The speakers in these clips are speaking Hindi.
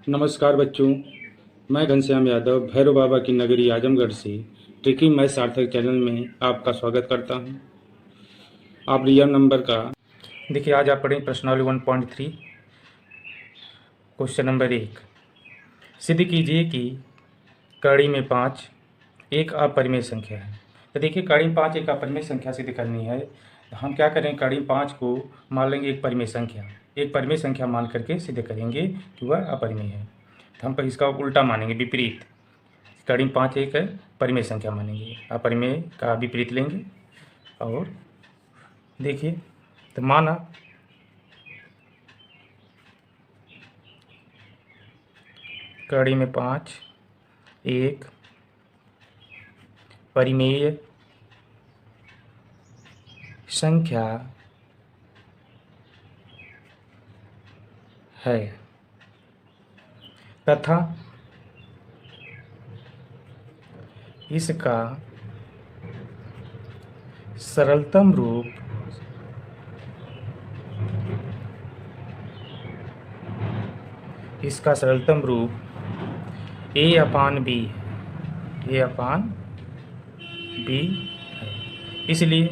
नमस्कार बच्चों, मैं घनश्याम यादव भैरव बाबा की नगरी आजमगढ़ से ट्रिकी मैथ सार्थक चैनल में आपका स्वागत करता हूं। आप रियल नंबर का देखिए, आज आप पढ़ें प्रश्नावली 1.3 क्वेश्चन नंबर 1। सिद्ध कीजिए कि कड़ी में 5 एक अपरिमेय संख्या है। तो देखिए, कड़ी में 5 एक अपरिमेय संख्या सिद्ध करनी है तो हम क्या करें, कड़ी 5 को मान लेंगे एक परिमेय संख्या मान करके सिद्ध करेंगे कि वह अपरिमेय है। तो हम पर इसका उल्टा मानेंगे, विपरीत। कड़ी 5 एक है, परिमेय संख्या मानेंगे, अपरिमेय का विपरीत लेंगे। और देखिए, तो माना कड़ी में 5 एक परिमेय संख्या है तथा इसका सरलतम रूप a अपान b है। इसलिए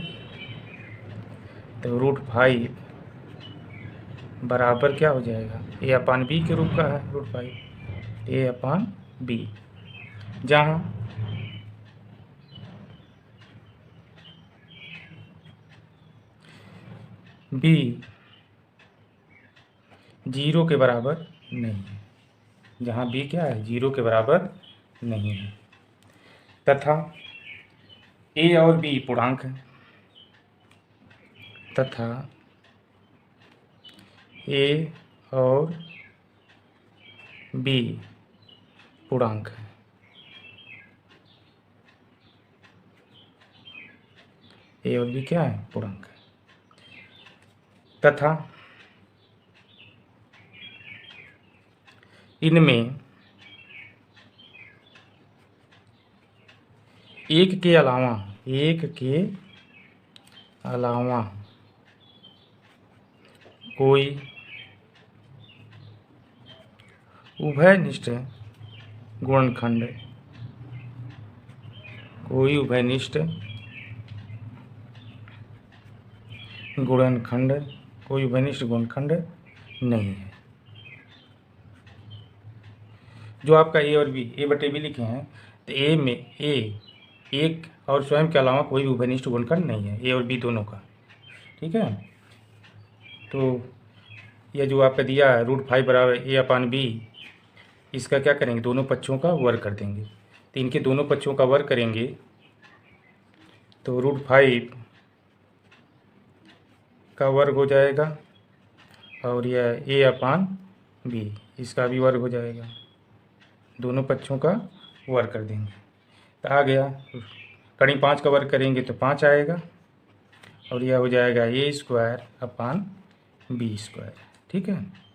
तो √5 बराबर क्या हो जाएगा, a अपान b के रूप का है √5 a अपान b, जहाँ b 0 के बराबर नहीं है, जहाँ b क्या है, 0 के बराबर नहीं है, तथा a और b पूर्णांक है, तथा a और b पूर्णांक है। a और b क्या है, पूर्णांक है, तथा इनमें एक के अलावा कोई उभयनिष्ठ गुणनखंड नहीं है। जो आपका a और b, a बटे b लिखे हैं, तो a में एक और स्वयं के अलावा कोई भी उभयनिष्ठ गुणनखंड नहीं है, a और b दोनों का। ठीक है, तो यह जो आपका दिया है √5 बराबर a अपान b, इसका क्या करेंगे, दोनों पक्षों का वर्ग कर देंगे। तो इनके दोनों पक्षों का वर्ग करेंगे तो √5 का वर्ग हो जाएगा और यह a अपान b, इसका भी वर्ग हो जाएगा, दोनों पक्षों का वर्ग कर देंगे। तो आ गया, कड़ी 5 का वर्ग करेंगे तो 5 आएगा और यह हो जाएगा a² अपान b²। ठीक है,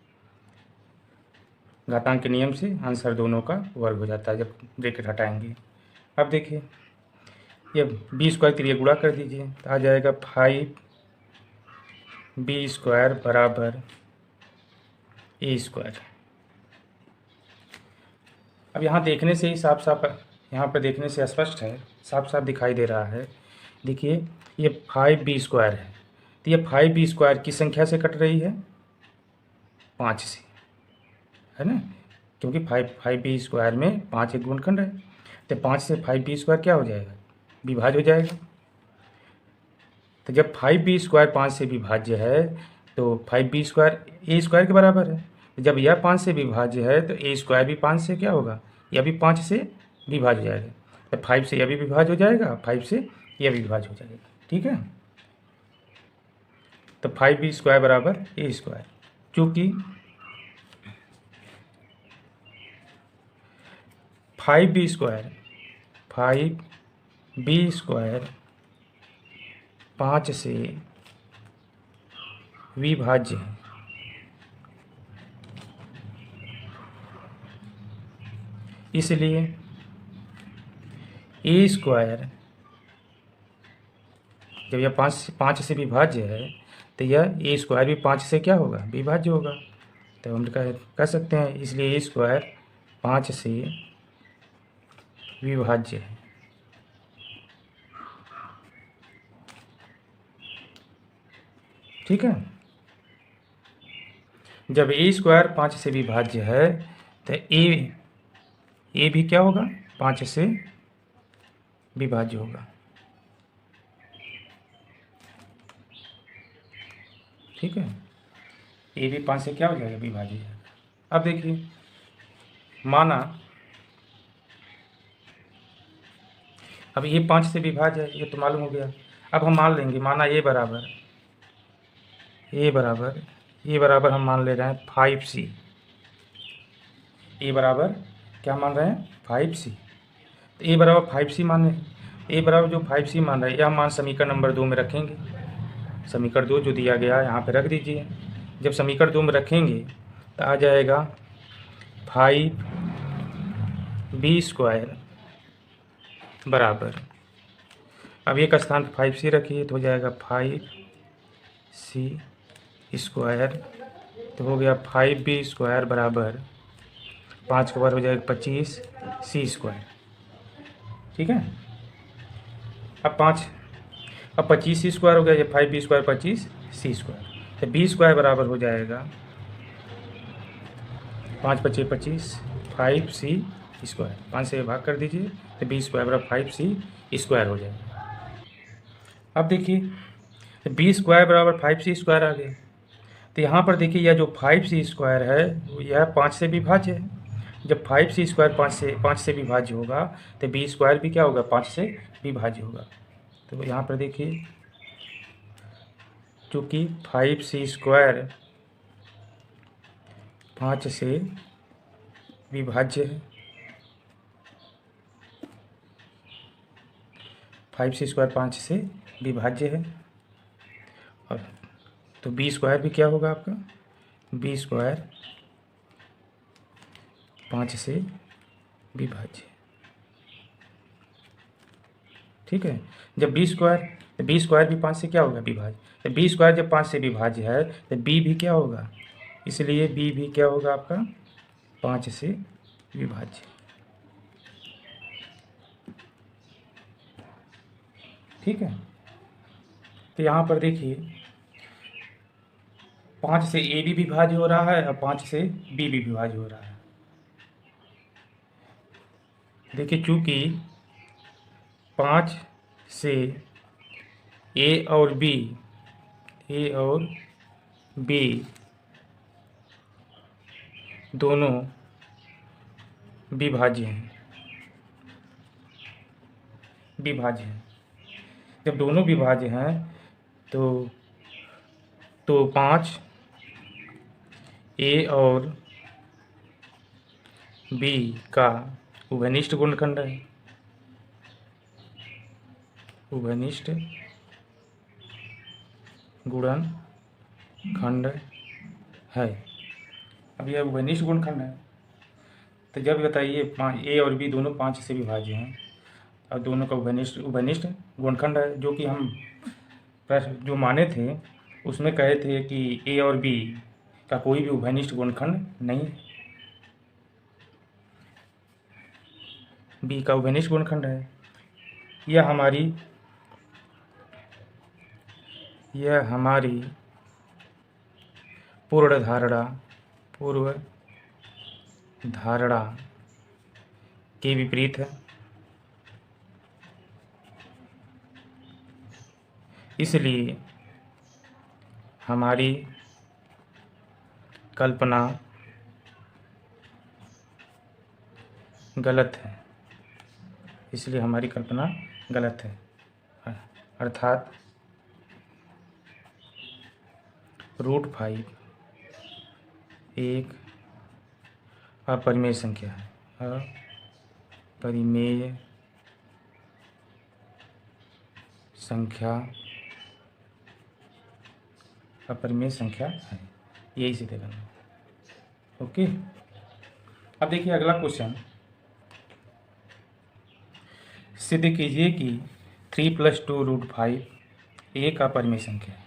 घातांक के नियम से आंसर दोनों का वर्ग हो जाता है जब ब्रैकेट हटाएंगे। अब देखिए, ये b² के लिए गुणा कर दीजिए तो आ जाएगा 5b² बराबर a²। अब यहाँ देखने से ही साफ यहाँ पर देखने से स्पष्ट है, साफ दिखाई दे रहा है। देखिए, ये 5b² है, तो ये 5b² की संख्या से कट रही है, 5 से, है ना, क्योंकि 5b² में 5 एक गुणनखंड है, तो 5 से 5b² क्या हो जाएगा, विभाज्य हो जाएगा। तो जब 5b² 5 से विभाज्य है तो 5b² a² के बराबर है। जब यह 5 से विभाज्य है तो a² भी 5 से क्या होगा, यह भी 5 से विभाज्य हो जाएगा। तो 5 से यह भी विभाज्य हो जाएगा, 5 से यह भी विभाज्य हो जाएगा। ठीक है, तो 5b² बराबर a², चूँकि 5b² 5 से विभाज्य है, इसलिए a² जब यह 5 से विभाज्य है तो यह a² भी 5 से क्या होगा, विभाज्य होगा। तो हम कह सकते हैं, इसलिए ए स्क्वायर 5 से विभाज्य है। ठीक है, जब ए स्क्वायर 5 से विभाज्य है तो ए भी क्या होगा, 5 से विभाज्य होगा। ठीक है, ए भी 5 से क्या हो जाएगा, विभाज्य। अब देखिए, माना अब ये 5 से विभाज्य है, ये तो मालूम हो गया। अब हम मान लेंगे, माना ए बराबर हम मान ले रहे हैं 5c। ए बराबर क्या मान रहे हैं, 5c। तो ए बराबर 5c मान रहे हैं। ए बराबर जो 5c मान रहे हैं, यह मान समीकरण नंबर 2 में रखेंगे। समीकरण 2 जो दिया गया है यहाँ पे रख दीजिए। जब समीकरण 2 में रखेंगे तो आ जाएगा 5b² बराबर, अब एक स्थान पर 5c रखिए तो हो जाएगा 5c², तो हो गया 5b² बराबर 5 के बाद हो जाएगा 25c²। ठीक है, अब 25c² हो गया, ये 5b² 25c², तो b² बराबर हो जाएगा 5 × 25 5c²। 5 से भाग कर दीजिए तो b² बराबर 5c² हो जाएगा। अब देखिए b² बराबर 5c² आ गया। तो यहाँ पर देखिए यह जो 5c² है यह 5 से विभाज्य है। जब 5c² 5 से विभाज्य होगा तो b² भी क्या होगा, 5 से विभाज्य होगा। तो यहाँ पर देखिए, चूँकि 5c² 5 से विभाज्य है, 5c² 5 से विभाज्य है, और तो b² भी क्या होगा आपका, b² 5 से विभाज्य। ठीक है, जब b² भी 5 से क्या होगा, विभाज्य। तो b² जब 5 से विभाज्य है तो b भी क्या होगा, इसलिए b भी क्या होगा आपका, 5 से विभाज्य। ठीक है, तो यहाँ पर देखिए 5 से a भी विभाज्य हो रहा है और 5 से b भी विभाज्य हो रहा है। देखिए चूँकि 5 से a और b दोनों विभाज्य हैं, जब दोनों विभाज्य हैं तो 5 a और b का उभयनिष्ठ गुणनखंड है, उभयनिष्ठ गुणनखंड है। अब यह उभयनिष्ठ गुणनखंड है, तो जब बताइए a और b दोनों 5 से विभाज्य हैं और दोनों का उभयनिष्ठ गुणनखंड है, जो कि हम जो माने थे उसमें कहे थे कि a और b का कोई भी उभयनिष्ठ गुणनखंड नहीं है, b का उभयनिष्ठ गुणनखंड है। यह हमारी पूर्व धारणा के विपरीत है, इसलिए हमारी कल्पना गलत है, अर्थात √5 एक अपरिमेय संख्या है, अपरिमेय संख्या है, यही सीधे करना। ओके, अब देखिए अगला क्वेश्चन, सिद्ध कीजिए कि 3 + 2 √5 एक अपरिमेय संख्या है।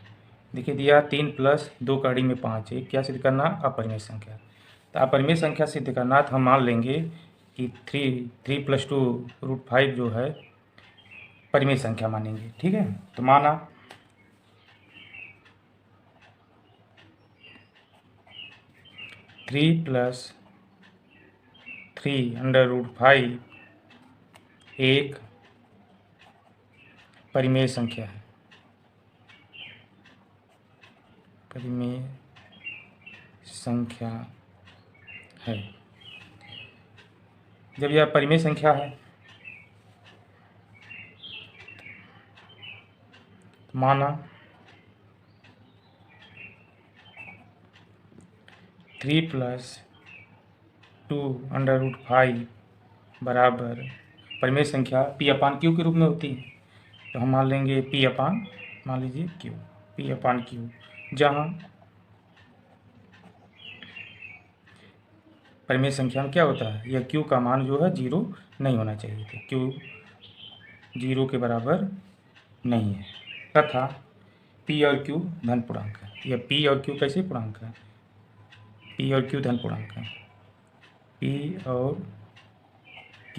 देखिए दिया 3 प्लस 2 कड़ी में 5 है, क्या सिद्ध करना? अपरिमेय संख्या। तो अपरिमेय संख्या सिद्ध करना तो हम मान लेंगे कि 3 + 2√5 जो है परिमेय संख्या मानेंगे। ठीक है, तो माना 3 + 3√5 एक परिमेय संख्या है। परिमेय संख्या है। जब यह परिमेय संख्या है तो माना 3 + 2√5 बराबर परिमेय संख्या P/Q के रूप में होती है। तो हम मान लेंगे मान लीजिए P/Q, जहाँ परिमेय संख्या में क्या होता है, यह Q का मान जो है 0 नहीं होना चाहिए था। Q 0 के बराबर नहीं है तथा P और Q धन पूर्णांक है। यह P और Q कैसे पूर्णांक है? P और Q धन पूर्णांक है। P और Q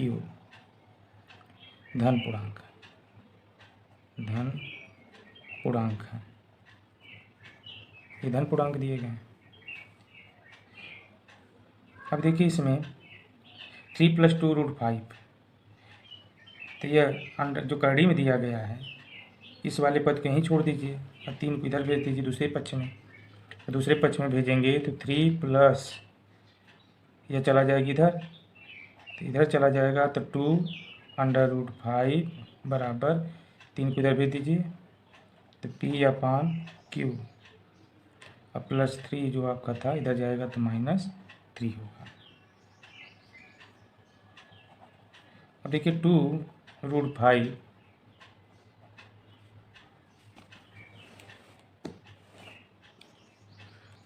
धन पूर्णांक है। ये धन पूर्णांक दिए गए हैं। अब देखिए इसमें 3 + 2√5, तो यह जो कड़ी में दिया गया है इस वाले पद को यहीं छोड़ दीजिए और 3 को इधर भेज दीजिए दूसरे पक्ष में। दूसरे पक्ष में भेजेंगे तो 3 प्लस यह चला जाएगी इधर, तो इधर चला जाएगा तो 2√5 बराबर 3 को इधर भेज दीजिए तो P/Q और +3 जो आपका था इधर जाएगा तो -3 होगा। अब देखिए 2√5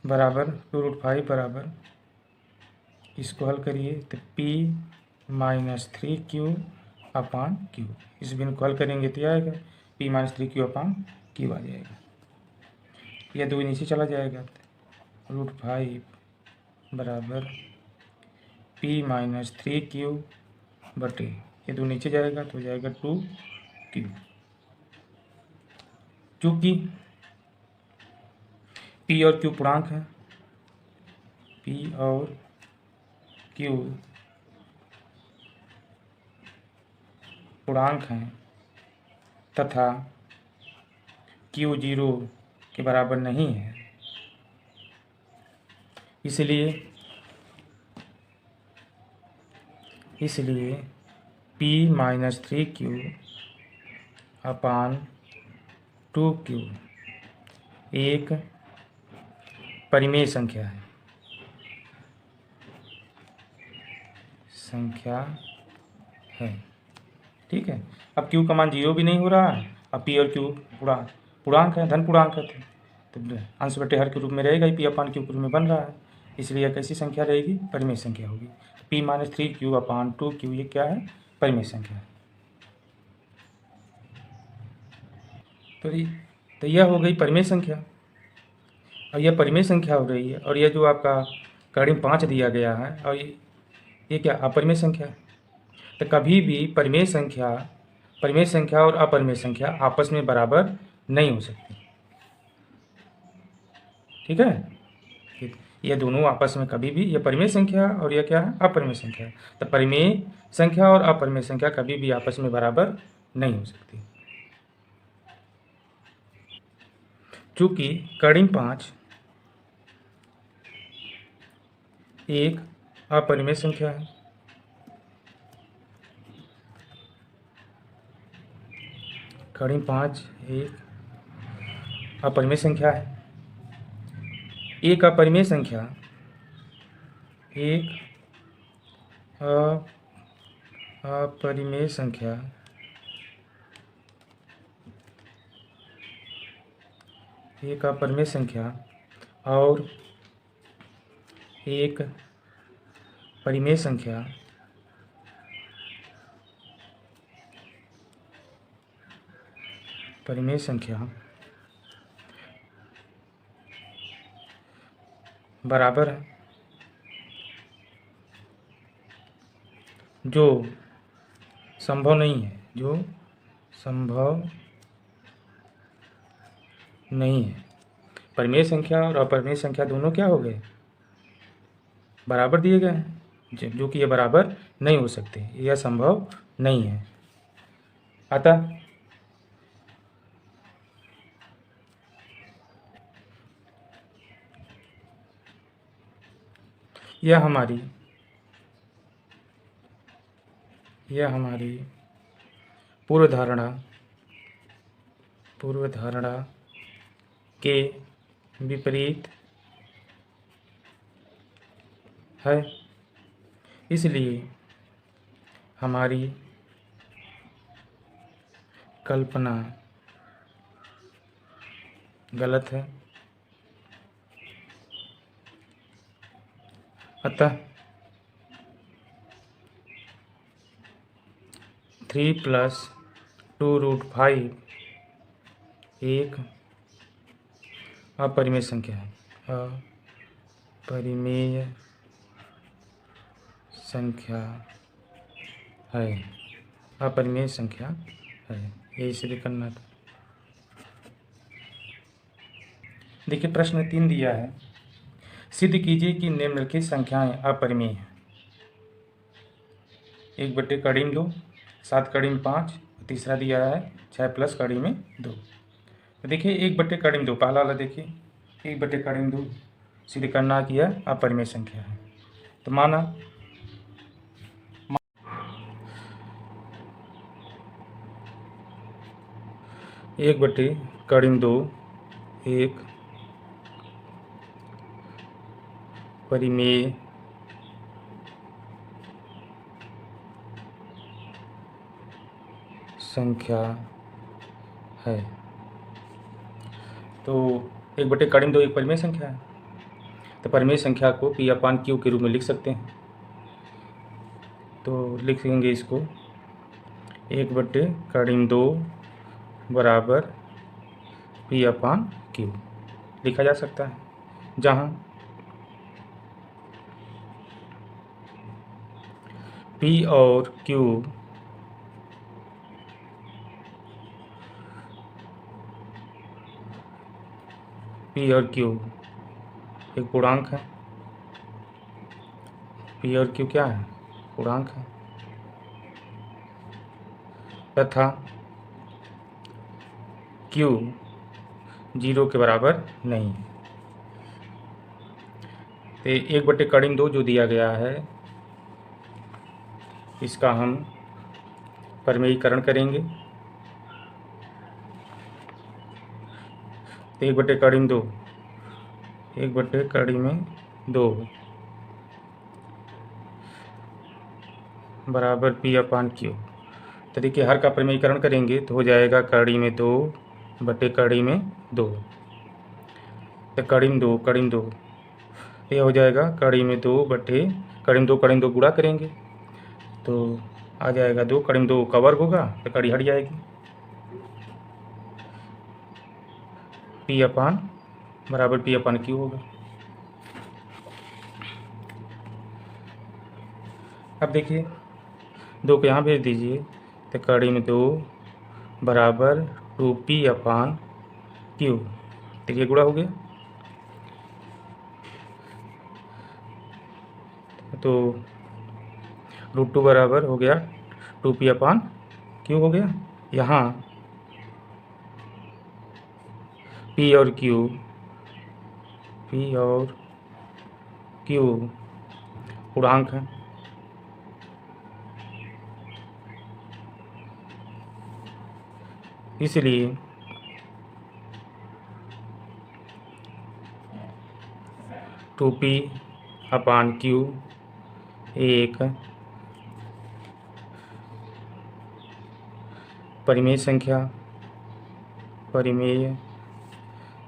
बराबर इसको हल करिए तो P - 3Q/Q, इस बिंदु को हल करेंगे तो आएगा P - 3Q/Q आ जाएगा। यह 2 नीचे चला जाएगा √5 बराबर P - 3Q बटे ये 2 नीचे जाएगा तो हो जाएगा 2Q। चूँकि P और Q पूर्णांक है, P और Q पूर्णांक हैं तथा Q 0 के बराबर नहीं है, इसलिए P - 3Q/2Q एक परिमेय संख्या है। ठीक है, अब Q का मान 0 भी नहीं हो रहा है, अब P और Q पूर्णांक है, धन पूर्णांक है, तो अंश बटे हर के रूप में रहेगा ही, P/Q के रूप में बन रहा है, इसलिए यह कैसी संख्या रहेगी? परिमेय संख्या होगी। P - 3Q/2Q ये क्या है? परिमेय संख्या है। तो यह हो गई परिमेय संख्या। और यह परिमेय संख्या हो रही है और यह जो आपका कड़ी 5 दिया गया है और ये क्या अपरिमेय संख्या है। तो कभी भी परिमेय संख्या और अपरिमेय संख्या आपस में बराबर नहीं हो सकती। ठीक है, ये दोनों आपस में कभी भी, ये परिमेय संख्या और यह क्या है? अपरिमेय संख्या। तो परिमेय संख्या और अपरिमेय संख्या कभी भी आपस में बराबर नहीं हो सकती। चूँकि कड़ी 5 एक अपरिमेय संख्या है, कड़ी 5 एक अपरिमेय संख्या है। एक अपरिमेय संख्या और एक परिमेय संख्या बराबर है, जो संभव नहीं है, जो संभव नहीं है। परिमेय संख्या और अपरिमेय संख्या दोनों क्या हो गए, बराबर दिए गए हैं, जो कि ये बराबर नहीं हो सकते, यह संभव नहीं है। अतः यह हमारी पूर्व धारणा के विपरीत है, इसलिए हमारी कल्पना गलत है। अतः 3 + 2√5 एक अपरिमेय संख्या है, अपरिमेय संख्या है, अपरिमेय संख्या है। यही सिद्ध करना था। देखिए प्रश्न 3 दिया है, सिद्ध कीजिए कि निम्नलिखित संख्याएं अपरिमेय हैं। 1/2 7 5, तीसरा दिया है 6 + 2। तो देखिए 1/2 पहला वाला देखिए 1/2 सिद्ध करना कि यह अपरिमेय संख्या है। तो माना 1/2 एक परिमेय संख्या है। तो 1/2 एक परिमेय संख्या है, तो परिमेय संख्या को P/Q के रूप में लिख सकते हैं। तो लिखेंगे इसको 1/2 बराबर P/Q लिखा जा सकता है, जहाँ P और Q एक पूर्णांक है। P और Q क्या है, पूर्णांक है, तथा Q 0 के बराबर नहीं है। तो 1/2 जो दिया गया है, इसका हम परिमेयीकरण करेंगे। तो 1/2 बराबर P/Q। तो देखिए हर का परिमेयीकरण करेंगे तो हो जाएगा 2/2। तो 2 ये हो जाएगा 2/2 गुणा करेंगे तो आ जाएगा 2 का वर्ग होगा तो कड़ी हट जाएगी, बराबर P/Q होगा। अब देखिए 2 को यहाँ भेज दीजिए तो 2 बराबर 2P/Q। देखिए गुणा हो गया, तो √2 बराबर हो गया 2P/Q हो गया। यहाँ P और Q पूर्णांक है, इसलिए P/Q एक परिमेय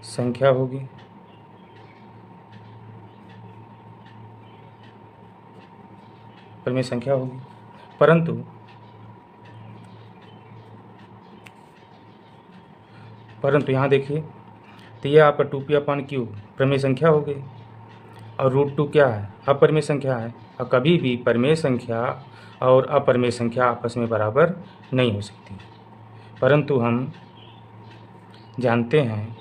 संख्या होगी। परंतु यहाँ देखिए, तो यह आपका 2P/Q प्रमेय संख्या हो गई, और √2 क्या है? अपरिमेय संख्या है। और कभी भी परिमेय संख्या और अपरिमेय संख्या आपस में बराबर नहीं हो सकती। परंतु हम जानते हैं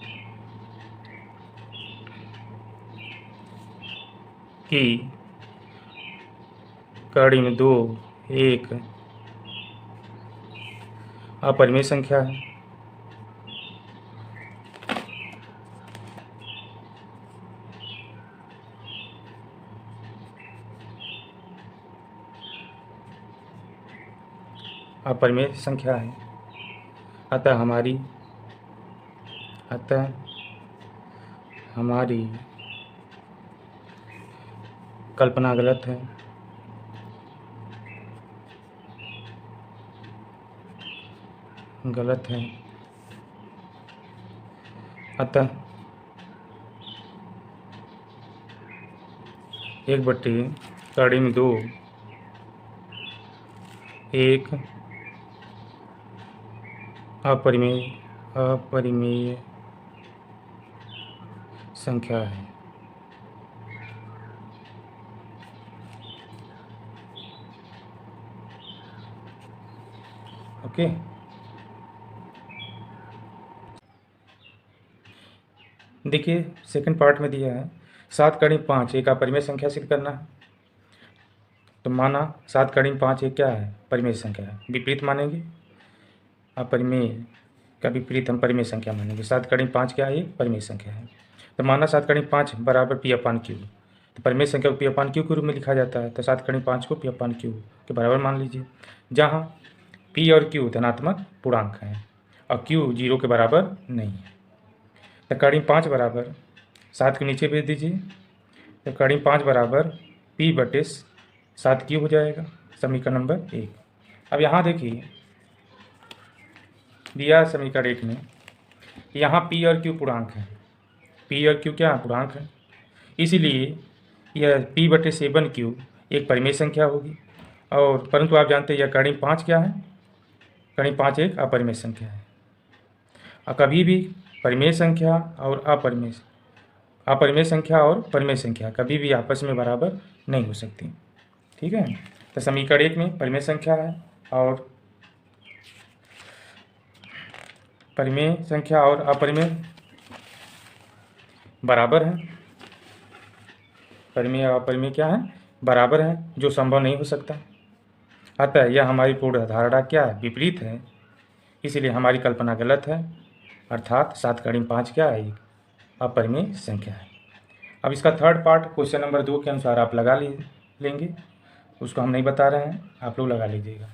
कि कड़ी में 2 एक अपरिमेय संख्या है। अपरिमेय संख्या है। अतः हमारी कल्पना गलत है। अतः 1/2 एक अपरिमेय संख्या है। ओके। देखिए सेकंड पार्ट में दिया है 7/5 एक अपरिमेय संख्या सिद्ध करना है। तो माना 7/5 एक क्या है? परिमेय संख्या है। विपरीत मानेंगे, अपरिमेय का विपरीत हम परिमेय संख्या मानेंगे। 7/5 क्या है? ये परिमेय संख्या है। तो माना 7/5 बराबर P/Q। तो परिमेय संख्या को P/Q के रूप में लिखा जाता है। तो 7/5 को P/Q के बराबर मान लीजिए, जहाँ P और Q धनात्मक पूर्णांक हैं और Q 0 के बराबर नहीं है। तो 5 बराबर 7 के नीचे भेज दीजिए। तो 5 बराबर P/7Q हो जाएगा, समीकरण नंबर 1। अब यहाँ देखिए दिया समीकरण 1 में यहाँ P और Q पूर्णांक है। P और Q क्या पूर्णांक है, इसीलिए यह P/7Q एक परिमेय संख्या होगी। और परंतु आप जानते हैं यह 5 क्या है? 5 एक अपरिमेय संख्या है। और कभी भी परिमेय संख्या और अपरिमेय संख्या और परिमेय संख्या कभी भी आपस में बराबर नहीं हो सकती। ठीक है। तो समीकरण 1 में परिमेय संख्या है और परिमेय संख्या और अपरिमेय बराबर है। परिमेय और अपरिमेय क्या है? बराबर है, जो संभव नहीं हो सकता। अतः यह हमारी पूर्ण धारणा क्या है? विपरीत है। इसलिए हमारी कल्पना गलत है, अर्थात 7/5 क्या है? अपरिमेय संख्या है। अब इसका थर्ड पार्ट क्वेश्चन नंबर 2 के अनुसार आप लगा लेंगे, उसको हम नहीं बता रहे हैं, आप लोग लगा लीजिएगा।